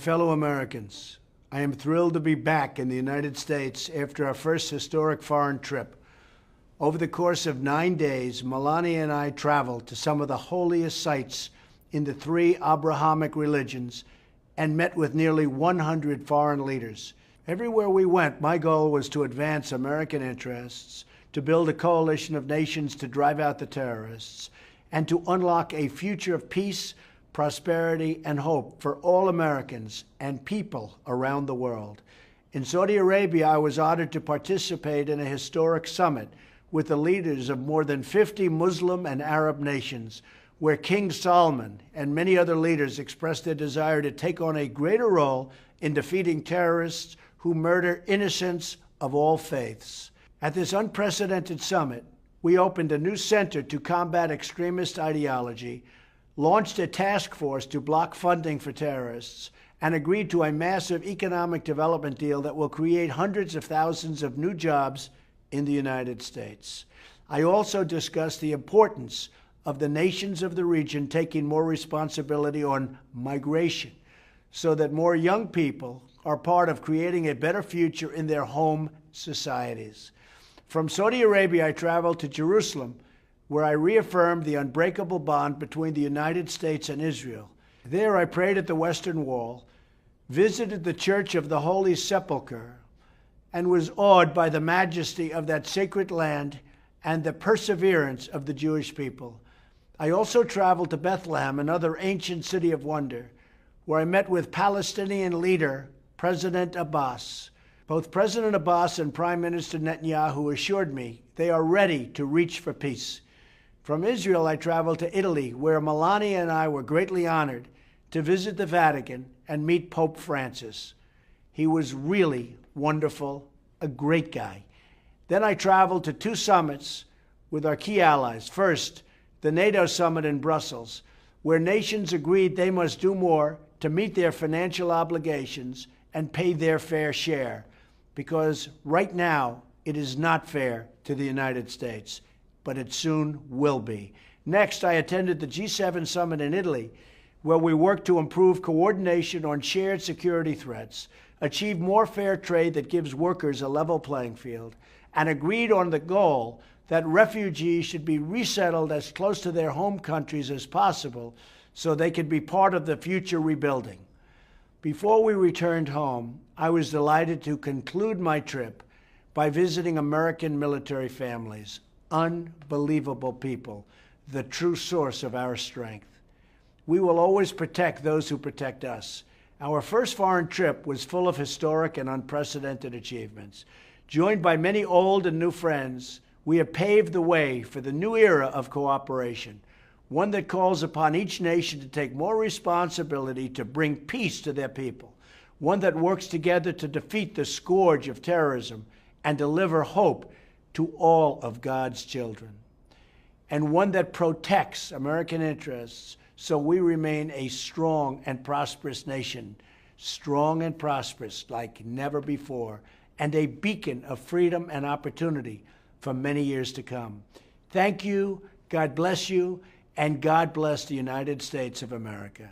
Fellow Americans, I am thrilled to be back in the United States after our first historic foreign trip. Over the course of 9 days, Melania and I traveled to some of the holiest sites in the 3 Abrahamic religions and met with nearly 100 foreign leaders. Everywhere we went, my goal was to advance American interests, to build a coalition of nations to drive out the terrorists, and to unlock a future of peace, prosperity, and hope for all Americans and people around the world. In Saudi Arabia, I was honored to participate in a historic summit with the leaders of more than 50 Muslim and Arab nations, where King Salman and many other leaders expressed their desire to take on a greater role in defeating terrorists who murder innocents of all faiths. At this unprecedented summit, we opened a new center to combat extremist ideology, launched a task force to block funding for terrorists, and agreed to a massive economic development deal that will create hundreds of thousands of new jobs in the United States. I also discussed the importance of the nations of the region taking more responsibility on migration so that more young people are part of creating a better future in their home societies. From Saudi Arabia, I traveled to Jerusalem, where I reaffirmed the unbreakable bond between the United States and Israel. There, I prayed at the Western Wall, visited the Church of the Holy Sepulchre, and was awed by the majesty of that sacred land and the perseverance of the Jewish people. I also traveled to Bethlehem, another ancient city of wonder, where I met with Palestinian leader President Abbas. Both President Abbas and Prime Minister Netanyahu assured me they are ready to reach for peace. From Israel, I traveled to Italy, where Melania and I were greatly honored to visit the Vatican and meet Pope Francis. He was really wonderful, a great guy. Then I traveled to 2 summits with our key allies. First, the NATO summit in Brussels, where nations agreed they must do more to meet their financial obligations and pay their fair share, because right now it is not fair to the United States, but it soon will be. Next, I attended the G7 summit in Italy, where we worked to improve coordination on shared security threats, achieve more fair trade that gives workers a level playing field, and agreed on the goal that refugees should be resettled as close to their home countries as possible so they could be part of the future rebuilding. Before we returned home, I was delighted to conclude my trip by visiting American military families. Unbelievable people, the true source of our strength. We will always protect those who protect us. Our first foreign trip was full of historic and unprecedented achievements. Joined by many old and new friends, we have paved the way for the new era of cooperation, one that calls upon each nation to take more responsibility to bring peace to their people, one that works together to defeat the scourge of terrorism and deliver hope to all of God's children, and one that protects American interests so we remain a strong and prosperous nation, strong and prosperous like never before, and a beacon of freedom and opportunity for many years to come. Thank you, God bless you, and God bless the United States of America.